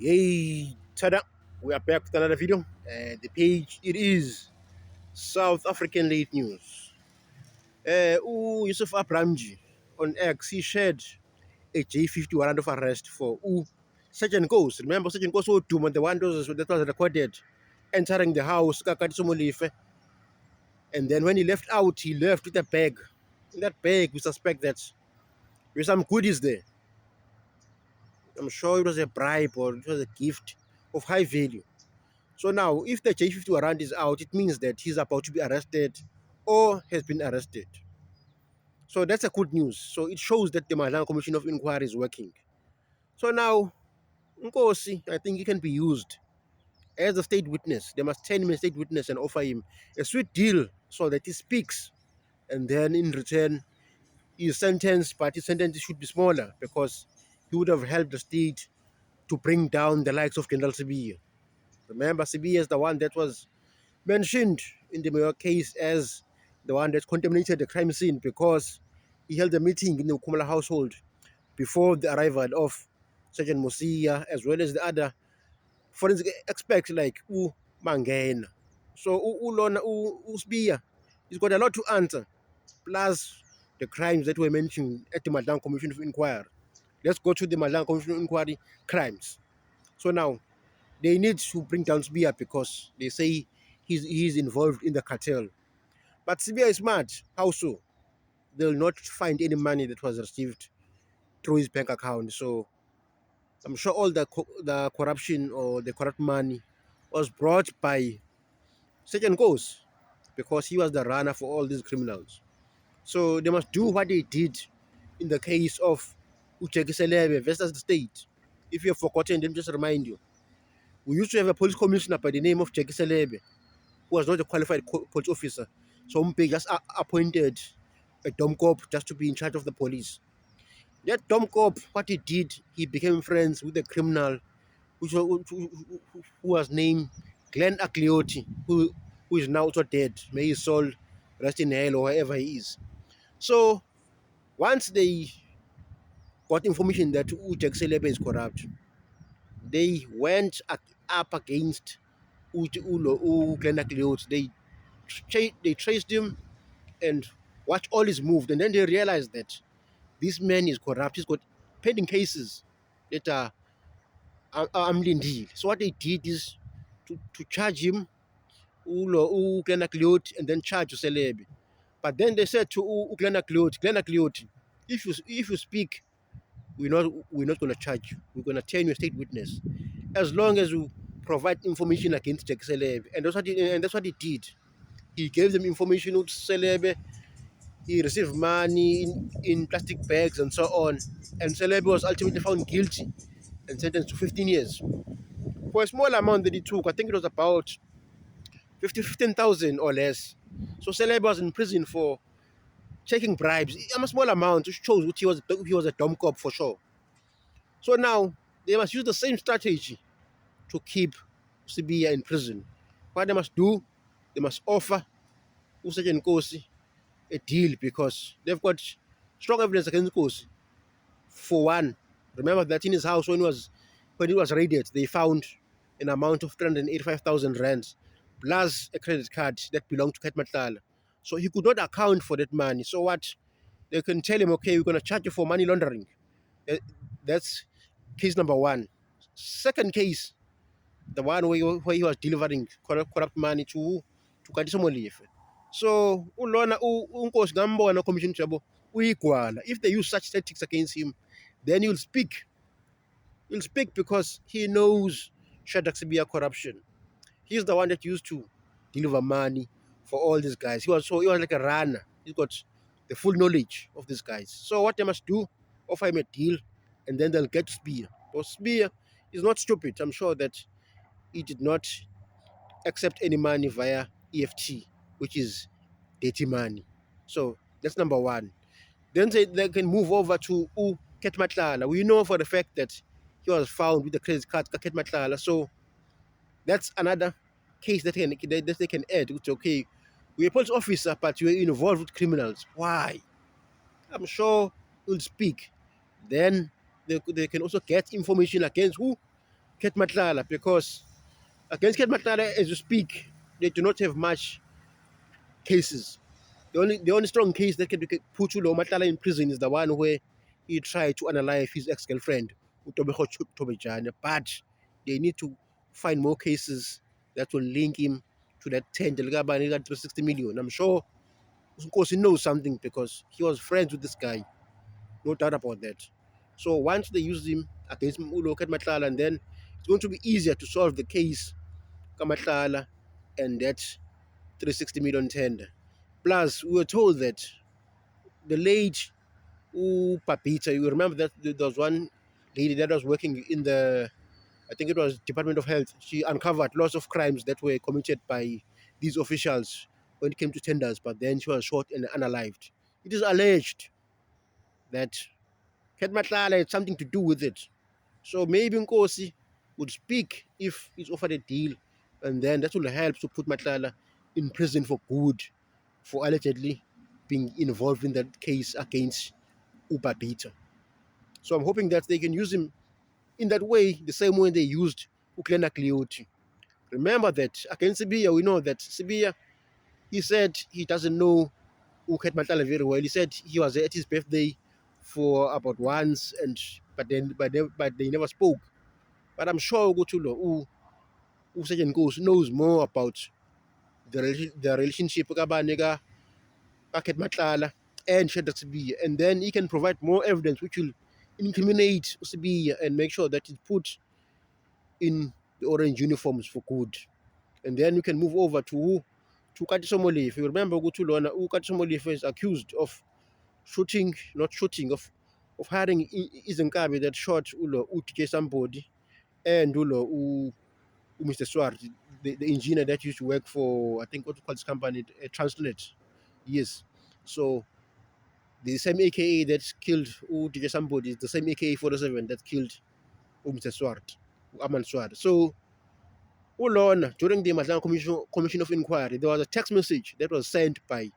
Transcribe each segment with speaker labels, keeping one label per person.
Speaker 1: Yay, tada! We are back with another video. The page it is South African late news. Yusuf Abramji on X he shared a J50 warrant of arrest for Sergeant Ghost. Remember Sergeant Ghost was doom on the one that was recorded entering the house Kakati Somulife, and then when he left out, he left with a bag. In that bag, we suspect that there's some goodies there. I'm sure it was a bribe or it was a gift of high value. So now, if the J50 warrant is out, it means that he's about to be arrested or has been arrested. So that's a good news. So it shows that the Madlang Commission of Inquiry is working. So now, Nkosi, I think he can be used as a state witness. They must turn him a state witness and offer him a sweet deal so that he speaks. And then in return, his sentence, but his sentence should be smaller because he would have helped the state to bring down the likes of General Sibiya. Remember, Sibiya is the one that was mentioned in the Mayor case as the one that contaminated the crime scene because he held a meeting in the Kumala household before the arrival of Sergeant Mosia as well as the other forensic experts like Mangena. So Ulona Usbia, he's got a lot to answer, plus the crimes that were mentioned at the Madlang Commission of Inquiry. Let's go to the Madlang Commission of Inquiry crimes. So now they need to bring down Sbia because they say he's involved in the cartel. But Sbia is smart. How so? They'll not find any money that was received through his bank account. So I'm sure all the corruption or the corrupt money was brought by Sergeant Ghost because he was the runner for all these criminals. So they must do what they did in the case of Ucheki Selebe versus the state. If you've forgotten, let me just remind you. We used to have a police commissioner by the name of Jackie Selebe, who was not a qualified police officer. So Mpe just appointed a dumb cop just to be in charge of the police. That dumb cop, what he did, he became friends with a criminal who was named Glenn Agliotti, who is now also dead. May his soul rest in hell or wherever he is. So once they got information that Jack Selebe is corrupt, they went up against Glenn Agliotti. They traced him and watched all his moves, and then they realized that this man is corrupt. He's got pending cases that are amlindile. So what they did is to charge him, Glenn Agliotti, and then charge Selebe. But then they said to Glenn Agliotti, if you speak, we're not going to charge you. We're going to turn you a state witness, as long as you provide information against Jack Selebe. And that's what he did. He gave them information to Selebe. He received money in plastic bags and so on. And Selebe was ultimately found guilty and sentenced to 15 years. For a small amount that he took, I think it was about 15,000 or less. So Selebe was in prison for taking bribes. A small amount, which shows he was a dumb cop for sure. So now they must use the same strategy to keep Sibiya in prison. What they must do, they must offer Sergeant Nkosi a deal because they've got strong evidence against Nkosi. For one, remember that in his house when it was raided, they found an amount of 385,000 rands plus a credit card that belonged to Ket Matlala. So he could not account for that money. So what they can tell him, okay, we're going to charge you for money laundering. That's case number one. Second case, the one where he was delivering corrupt money to Katiso Molife. So ulona unkosi ngambona commission jabo uyigwala. If they use such tactics against him, then he'll speak. He'll speak because he knows Shadrack Sibiya corruption. He's the one that used to deliver money for all these guys. He was like a runner. He's got the full knowledge of these guys. So what they must do, offer him a deal, and then they'll get Spear. Because Spear is not stupid. I'm sure that he did not accept any money via EFT, which is dirty money. So that's number one. Then they can move over to Ket Matlala. We know for the fact that he was found with the credit card Ket Matlala. So that's another case that they can add. It's okay. We're a police officer, but you're involved with criminals. Why? I'm sure you'll speak. Then they can also get information against who? Ket Matlala, because against Ket Matlala, as you speak, they do not have much cases. The only strong case that can put Ulo Matlala in prison is the one where he tried to unalive his ex-girlfriend, Utobeho Tobejane. But they need to find more cases that will link him to that 360 million. I'm sure, of course, he knows something because he was friends with this guy. No doubt about that. So once they use him against Ulo Matlala, and then it's going to be easier to solve the case Kamatlala and that 360 million tender. Plus, we were told that the late Papita, you remember that there was one lady that was working in the, I think it was Department of Health. She uncovered lots of crimes that were committed by these officials when it came to tenders, but then she was shot and unalived. It is alleged that Ket Matlala had something to do with it. So maybe Nkosi would speak if he's offered a deal, and then that will help to put Matlala in prison for good for allegedly being involved in that case against Ubabita. So I'm hoping that they can use him in that way, the same way they used Uklena Klioti. Remember that against Sibiya, we know that Sibiya, he said he doesn't know Uket Matlala very well. He said he was at his birthday for about once, and but they never spoke. But I'm sure Gutulo, Sergeant Ghost knows more about the relationship Kabanega, Uket Matlala, and Sheddar Sibiya. And then he can provide more evidence which will incriminate Sibiya and make sure that it's put in the orange uniforms for good. And then we can move over to Katiso Molefe. You remember Gutulona, Katiso Molefe is accused of shooting, not shooting, of hiring Izenkabi that shot Ulo UTJ somebody and Ulo Mr. Swart, the engineer that used to work for, I think what you call this company, Transnet. Yes. So the same AKA that killed UTJ somebody is the same AKA 47 that killed Mr. Swart, Aman Swart. So Ulona, during the Matlan Commission of Inquiry, there was a text message that was sent by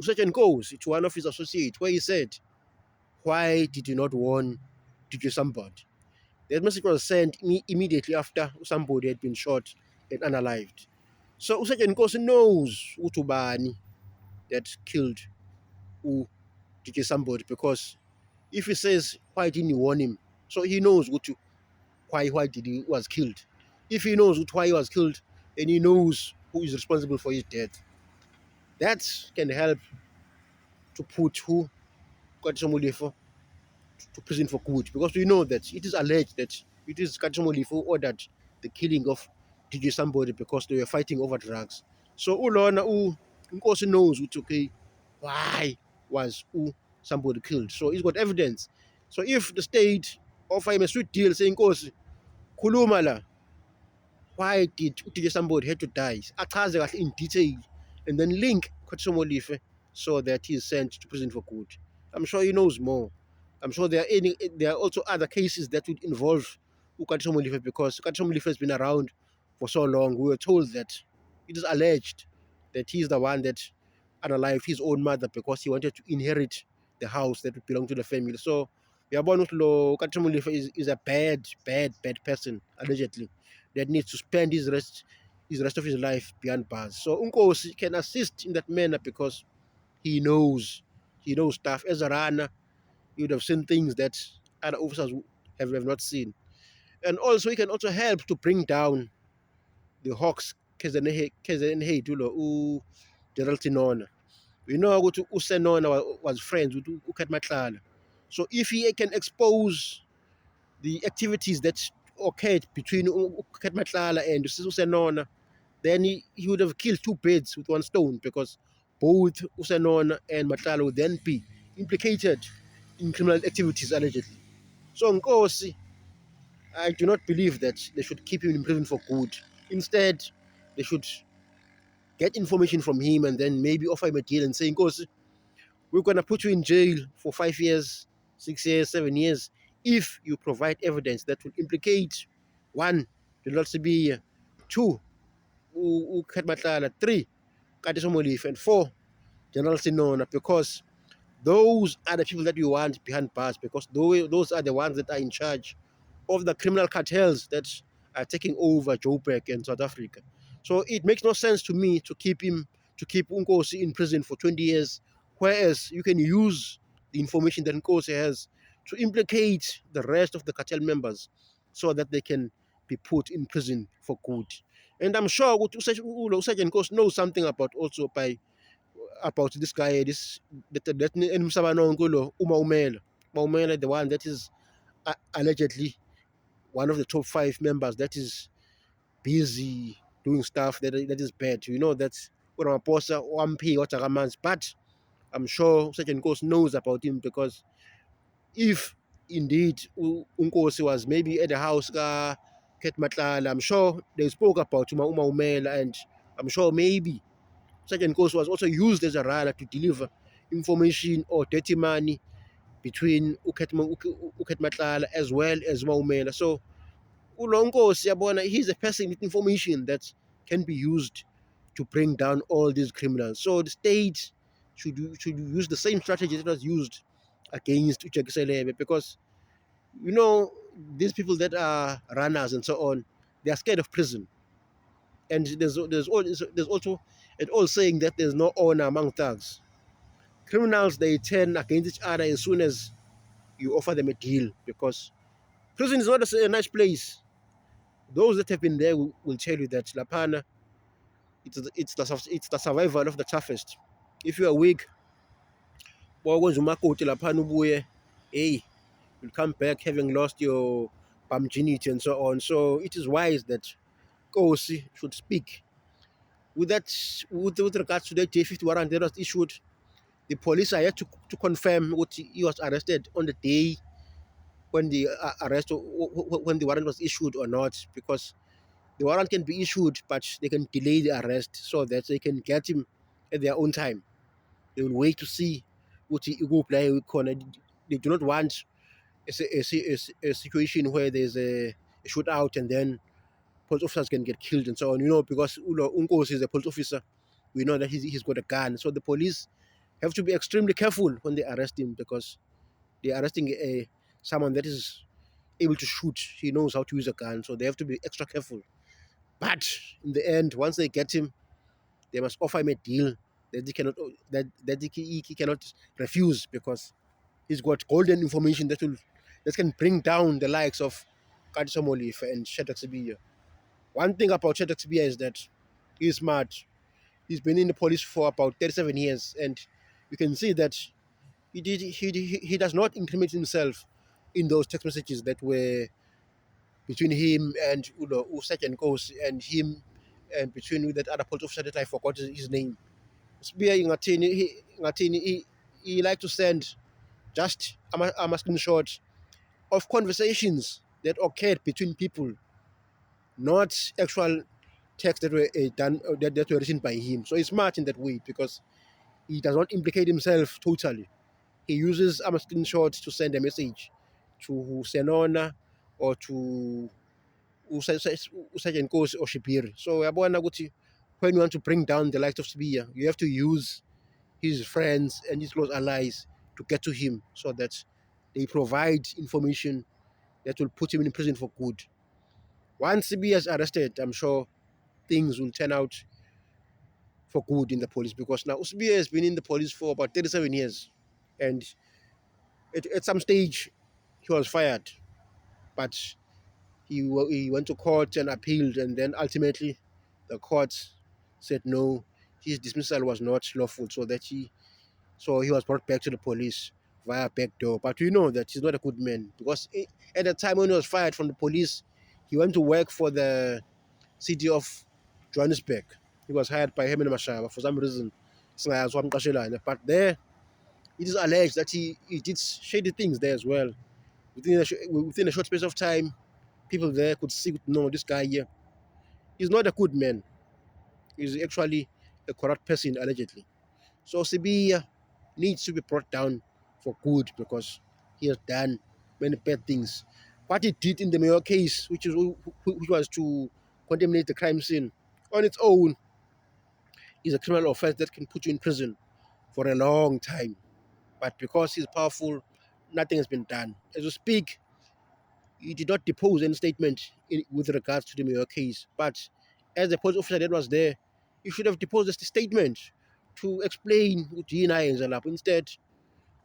Speaker 1: Usachen Goes to one of his associates where he said, "Why did you not warn DJ somebody?" That message was sent immediately after somebody had been shot and unalived. So Usachen Goes knows Utubani that killed DJ somebody, because if he says, "Why didn't you warn him?" So he knows why did he was killed. If he knows why he was killed, then he knows who is responsible for his death. That can help to put who Katisha Molefo to prison for good, because we know that it is alleged that it is Katisha Molefo who ordered the killing of DJ somebody because they were fighting over drugs. So Ulona Nkosi knows okay, why was somebody killed. So he's got evidence. So if the state offer him a sweet deal saying Nkosi, khuluma la, why did DJ somebody had to die? Achaze kahle in detail and then link Katisha Molefe so that he is sent to prison for good. I'm sure he knows more. I'm sure there are also other cases that would involve Katisha Molefe, because Katisha Molefe has been around for so long. We were told that it is alleged that he is the one that unalived his own mother because he wanted to inherit the house that would belong to the family. So Yabona Katisha Molefe is a bad person, allegedly, that needs to spend his rest of his life behind bars. So Unkosi can assist in that manner because he knows stuff. As a runner, he would have seen things that other officers have not seen. And also he can also help to bring down the Hawks KZN Tulo Gerald Tinona. We know Usenona was friends with Ukat Matlala. So if he can expose the activities that occurred between Ukat Matlala and Usenona, then he would have killed two birds with one stone, because both Usenona and Matlala would then be implicated in criminal activities allegedly. So Nkosi, I do not believe that they should keep him in prison for good. Instead, they should get information from him and then maybe offer him a deal and say, Nkosi, we're going to put you in jail for 5 years, 6 years, 7 years, if you provide evidence that will implicate, one, the Lord Sibiya, two, Ukhet 3, Katiso Molefe, and 4, General Sinona, because those are the people that you want behind bars, because those are the ones that are in charge of the criminal cartels that taking over Joburg and South Africa. So it makes no sense to me to keep Nkosi in prison for 20 years, whereas you can use the information that Nkosi has to implicate the rest of the cartel members so that they can be put in prison for good. And I'm sure Sergeant Nkosi knows something about also by about this guy, this that Uma Umela. Uma Umela, the one that is allegedly one of the top 5 members that is busy doing stuff that is bad. You know that Ramaphosa, Wampi, Watagaman's, but I'm sure Sergeant Nkosi knows about him because if indeed Unkosi was maybe at the house Ket Matlala, I'm sure they spoke about Uma Umela, and I'm sure maybe Sergeant Nkosi was also used as a rider to deliver information or dirty money between Uket Matlala as well as Uma Umela. So Ulonkosi yabona, he's a person with information that can be used to bring down all these criminals. So the state should use the same strategy that was used against Uchekiselebe, because you know these people that are runners and so on, they are scared of prison. And there's also an old saying that there's no honor among thugs. Criminals, they turn against each other as soon as you offer them a deal, because prison is not a nice place. Those that have been there will tell you that Lapana, it's the survival of the toughest. If you are weak, wakwenza umakoti Lapana ubuye, hey, you'll come back having lost your virginity and so on. So it is wise that Kosi should speak. With that, with regards to the J50 warrant that was issued, the police are yet to confirm what he was arrested on the day when the when the warrant was issued or not, because the warrant can be issued, but they can delay the arrest so that they can get him at their own time. They will wait to see what he go play with corner. They do not want a situation where there's a shootout and then police officers can get killed and so on. You know, because Unkos is a police officer, we know that he's got a gun. So the police have to be extremely careful when they arrest him, because they're arresting someone that is able to shoot. He knows how to use a gun, so they have to be extra careful. But in the end, once they get him, they must offer him a deal that he cannot he cannot refuse, because he's got golden information that can bring down the likes of Kadiso Molif and Shetak Sibiya. One thing about Shetak Sibiya is that he's smart. He's been in the police for about 37 years, and you can see that he does not incriminate himself in those text messages that were between him and Usak and Kos, and him, and between that other police officer that I forgot his name. Spear Ngatini, he like to send just a screenshot of conversations that occurred between people, not actual text that were done that were written by him. So he's smart in that way because he does not implicate himself totally. He uses a screenshot to send a message to Senona or to Sergeant Nkosi or Shipiri. So yabona ukuthi when you want to bring down the likes of Sibiya, you have to use his friends and his close allies to get to him so that they provide information that will put him in prison for good. Once Sibiya is arrested, I'm sure things will turn out for good in the police, because now Sibiya has been in the police for about 37 years, and at some stage he was fired, but he went to court and appealed, and then ultimately the court said no, his dismissal was not lawful, so he was brought back to the police via back door. But we know that he's not a good man, because at the time when he was fired from the police, he went to work for the city of Johannesburg. He was hired by Herman Mashaba for some reason. But there, it is alleged that he did shady things there as well. Within a short space of time, people there could see, no, this guy here, he's not a good man. He's actually a corrupt person, allegedly. So Sibiya needs to be brought down for good, because he has done many bad things. What he did in the Mayor case, which was to contaminate the crime scene, on its own is a criminal offense that can put you in prison for a long time. But because he's powerful, nothing has been done. As we speak, he did not depose any statement with regards to the Mayor case. But as the police officer that was there, he should have deposed the statement to explain ukuthi yini ayenza lapho. Instead,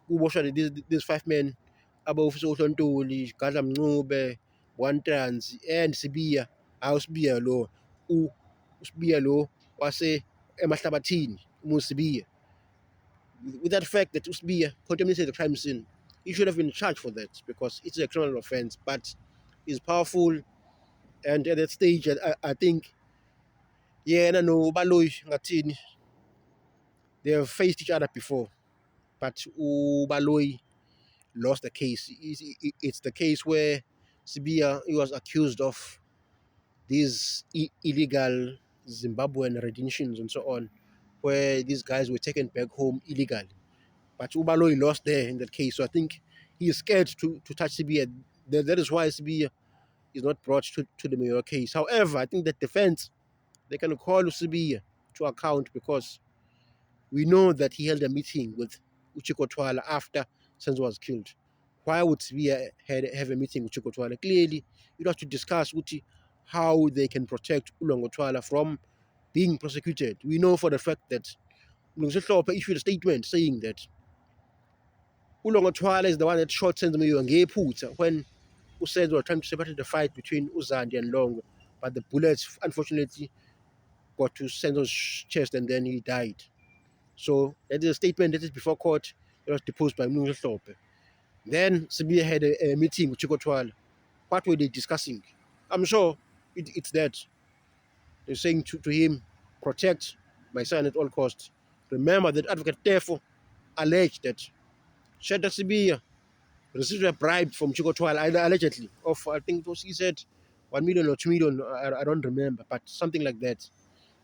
Speaker 1: kuboshwa these 5 men, aba-ofisa uHlontoli, Gadla Mncube, Wantrans, and Sibiya. Sibiya lo, uSibiya lo wase emahlabathini, uMusibiya. With that fact that Usbiya contaminated the crime scene, he should have been charged for that because it's a criminal offense. But he's powerful, and at that stage, I think, yeah, no, Baloy, Ngatini, they have faced each other before, but Baloy lost the case. It's the case where Sibiya, he was accused of these illegal Zimbabwean retentions and so on, where these guys were taken back home illegally. But Ubaloy lost there in that case. So I think he is scared to touch Sibiya. That is why Sibiya is not brought to the Mayor case. However, I think that defense, they can call Sibiya to account because we know that he held a meeting with Uchiko Twala after Senzo was killed. Why would Sibiya have a meeting with Uchiko Twala? Clearly, you have to discuss how they can protect Ulongo Twala from being prosecuted. We know for the fact that Mlungisi issued a statement saying that Ulongo Twala is the one that shot Senzo ngephutha when Usenzo was trying to separate the fight between Uzandi and Longo, but the bullets unfortunately got to Senzo's chest and then he died. So that is a statement that is before court. It was deposed by Mlungisi. Then Sibiya had a meeting with Chiko Twala. What were they discussing? I'm sure it's that. They're saying to him, protect my son at all costs. Remember that Advocate Tefo alleged that Shadrack Sibiya received a bribe from Chiko Twala, allegedly, of, I think it was, he said, 1 million or 2 million, I don't remember, but something like that.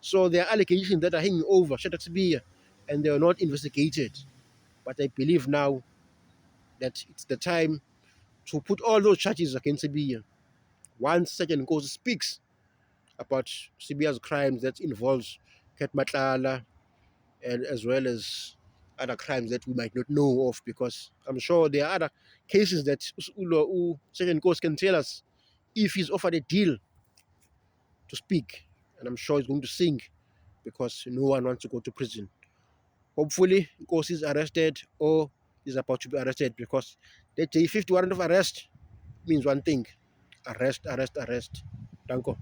Speaker 1: So there are allegations that are hanging over Shadrack Sibiya, and they are not investigated. But I believe now that it's the time to put all those charges against Sibiya. Once Sergeant Nkosi speaks about Sibiya's crimes that involves Ket Matlala, and as well as other crimes that we might not know of, because I'm sure there are other cases that Sergeant Nkosi can tell us if he's offered a deal to speak, and I'm sure he's going to sing because no one wants to go to prison. Hopefully, Nkosi is arrested or is about to be arrested, because the J50 warrant of arrest means one thing: arrest, arrest, arrest. Danko.